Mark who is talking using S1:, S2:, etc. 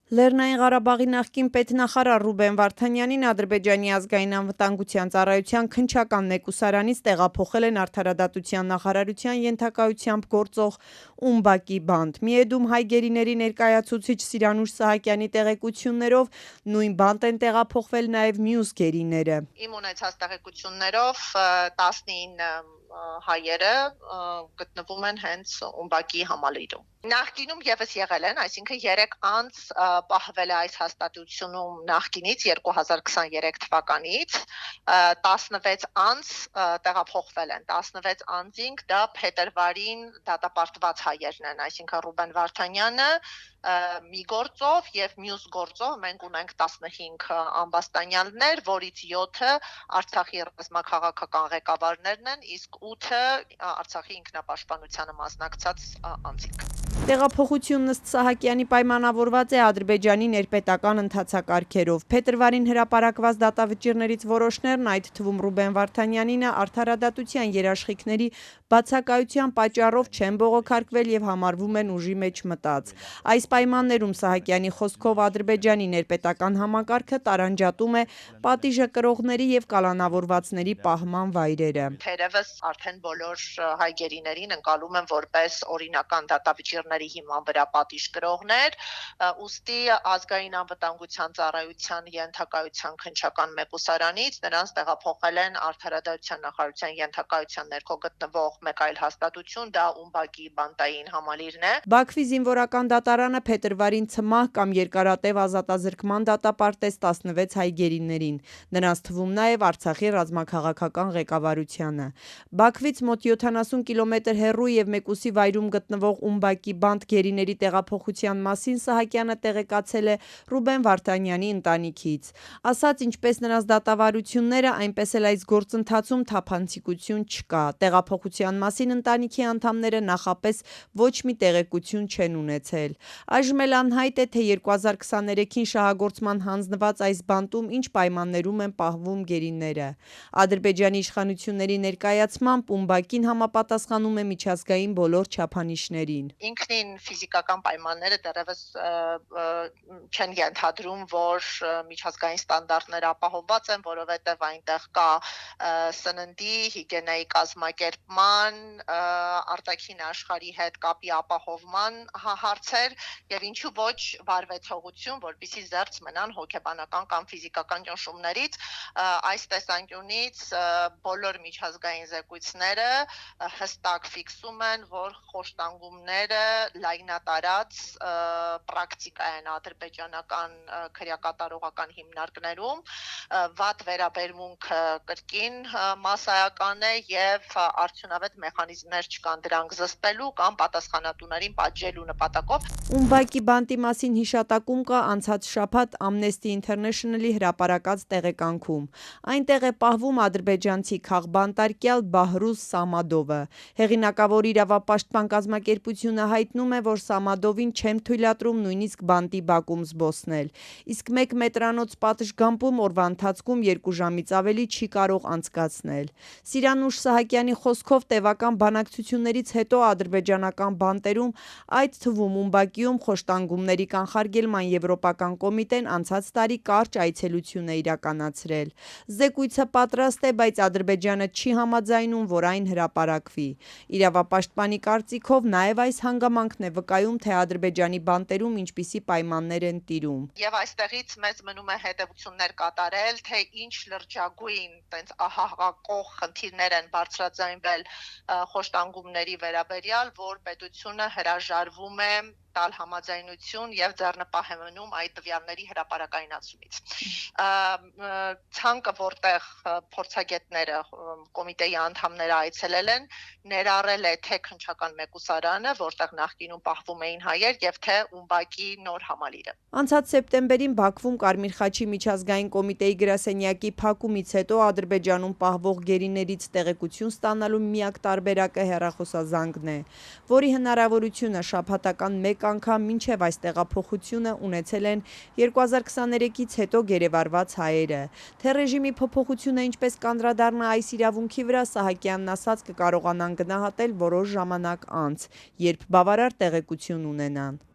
S1: Լեռնային Ղարաբաղի նախկին պետնախարար Ռուբեն Վարդանյանին Ադրբեջանի ազգային անվտանգության ծառայության քննչական մեկուսարանից տեղափոխել են Արդարադատության նախարարության ենթակայությամբ գործող ՈՒՄԲԱԿ-ի բանտ։ Միեդում հայ գերիների ներկայացուցիչ Սիրանուշ Սահակյանի տեղեկություններով նույն բանտ են տեղափոխվել նաև մյուս գերիները։
S2: Իմ ունեցած տեղեկություններով 19 հայերը գտնվում են հենց ՈՒՄԲԱԿ-ի համալիրում։ Նախկինում եւս եղել են, այսինքն 3 անց պահվել է այս հաստատությունում նախկինից 2023 թվականից 16 անց տեղափոխվել են 16 անձինք դա փետրվարին դատապարտված հայերն են, այսինքն Ռուբեն Վարդանյանը մի գործով եւ մյուս գործով մենք ունենք 15 ամբաստանյալներ, որից 7-ը Արցախի ռազմաքաղաքական ղեկավարներն են, իսկ 8-ը Արցախի ինքնապաշտպանությանը մասնակցած անձինք։
S1: Տեղափոխությունն ըստ Սահակյանի պայմանավորված է Ադրբեջանի ներպետական ընթացակարգերով։ Փետրվարին հրապարակված դատավճիռներից որոշներն, այդ թվում Ռուբեն Վարդանյանինը, արդարադատության երաշխիքների բացակայության պատճառով չեն բողոքարկվել եւ համարվում են ուժի մեջ մտած։ Այս պայմաններում Սահակյանի խոսքով Ադրբեջանի ներպետական համակարգը տարանջատում է պատիժը կրողների եւ կալանավորվածների պահման վայրերը։
S2: Թերևս արդեն բոլոր հայ գերիներին ընկալում են որպես օրինական դատավճիռների հիման վրա պատիժ կրողներ, ուստի ազգային անվտանգության ծառայության ենթակայության քննչական մեկուսարանից նրանց տեղափոխել են Արդարադատության նախարարության ենթակայության ներքո գտնվող մեկ այլ հաստատություն, դա ՈՒՄԲԱԿ-ի բանտային համալիրն է։
S1: Բաքվի զինվորական դատարանը փետրվարին ցմահ կամ երկարատև ազատազրկման դատապարտեց 16 հայ գերիներին, նրանց թվում նաև Արցախի ռազմաքաղաքական ղեկավարությանը։ Բաքվից մոտ 70 կիլոմետր հեռու եւ մեկուսի վայրում գտնվող ՈՒՄԲԱԿ-ի բանտ գերիների տեղափոխության մասին Սահակյանը տեղեկացել է Ռուբեն Վարդանյանի ընտանիքից։ Ասաց, ինչպես նրանց դատավարությունները, այնպես էլ այս գործընթացում թափանցիկություն չկա։ Տեղափոխության մասին ընտանիքի անդամները նախապես ոչ մի տեղեկություն չեն ունեցել։ Այժմ էլ անհայտ է, թե 2023-ին շահագործման հանձնված այս բանտում ինչ պայմաններում են պահվում գերիները։ Ադրբեջանի իշխանությունների ներկայացմամբ ՈՒՄԲԱԿ-ին համապատասխանում է միջազգային բոլոր չափանիշներին։
S2: Ինքնին ֆիզիկական պայմանները դեռևս չեն ենթադրում, որ միջազգային ստանդարտները ապահովված են, որովհետև այնտեղ կա սննդի, հիգիենայի կազմակերպման, արտաքին աշխարհի հետ կապի ապահովման հարցեր եւ ինչու ոչ վարվեցողություն, որպեսզի զերծ մնան հոգեբանական կամ ֆիզիկական ճնշումներից, այս տեսանկյունից բոլոր միջազգային զեկույցները հստակ ֆիքսում են, որ խոշտանգումները լայնատարած պրակտիկա են ադրբեջանական քրեակատարողական հիմնարկներում, վատ վերաբերմունքը կրկին մասսայական է եւ արդյունավետ մեխանիզմներ չկան դրանք զսպելու կամ պատասխանատուներին պատժելու նպատակով։
S1: ՈՒՄԲԱԿ-ի բանտի մասին հիշատակում կա անցած շաբաթ Amnesty International-ի հրապարակած տեղեկանքում։ Այնտեղ է պահվում ադրբեջանցի քաղբանտարկյալ Բահրուզ Սամադովը։ Հեղինակավոր իրավապաշտպան կազմակերպությունը հայտնում է, որ Սամադովին չեն թույլատրում նույնիսկ բանտի բակում զբոսնել, իսկ 1 մետրանոց պատշգամբում օրվա ընթացքում 2 ժամից ավելի չի կարող անցկացնել։ Սիրանուշ Սահակյանի խոսքով տևական բանակցություններից հետո ադրբեջանական բանտերում, այդ թվում ՈՒՄԲԱԿ-ում խոշտանգումների կանխարգելման եվրոպական կոմիտեն անցած տարի կարճ այցելություն է իրականացրել։ Զեկույցը պատրաստ է, բայց Ադրբեջանը չի համաձայնում, որ այն հրապարակվի։ Իրավապաշտպանի կարծիքով նաև այս հանգամանքն է վկայում, թե Ադրբեջանի բանտերում ինչպիսի պայմաններ են տիրում։
S2: Եվ այստեղից մեզ մնում է հետևություններ կատարել, թե ինչ լրջագույն տենց ահահակող խնդիրներ են բարձրաձայնվել խոշտանգումների վերաբերյալ, որ պետությունը հրաժարվում է տալ համաձայնություն եւ ձեռնպահ է մնում այդ տվյալների հրապարակայնացումից։ Ցանկը, որտեղ փորձագետները կոմիտեի անդամները այցելել են, ներառել է թե քննչական մեկուսարանը, որտեղ նախկինում պահվում էին հայեր, եւ թե ՈՒՄԲԱԿ-ի նոր համալիրը։
S1: Անցած սեպտեմբերին Բաքվում Կարմիր խաչի միջազգային կոմիտեի գրասենյակի փակումից հետո Ադրբեջանում պահվող գերիներից տեղեկություն ստանալու միակ տարբերակը հեռախոսազանգն է, որի հնարավորությունը շաբաթական մեկ անգամ մինչև այս տեղափոխությունը ունեցել են 2023-ից հետո գերեվարված հայերը։ Թե ռեժիմի փոփոխությունը ինչպես կանդրադառնա այս իրավունքի վրա, Սահակյանն ասաց կկարողանան գնահատել որոշ ժամանակ անց, երբ բավարար տեղեկություն ունենան։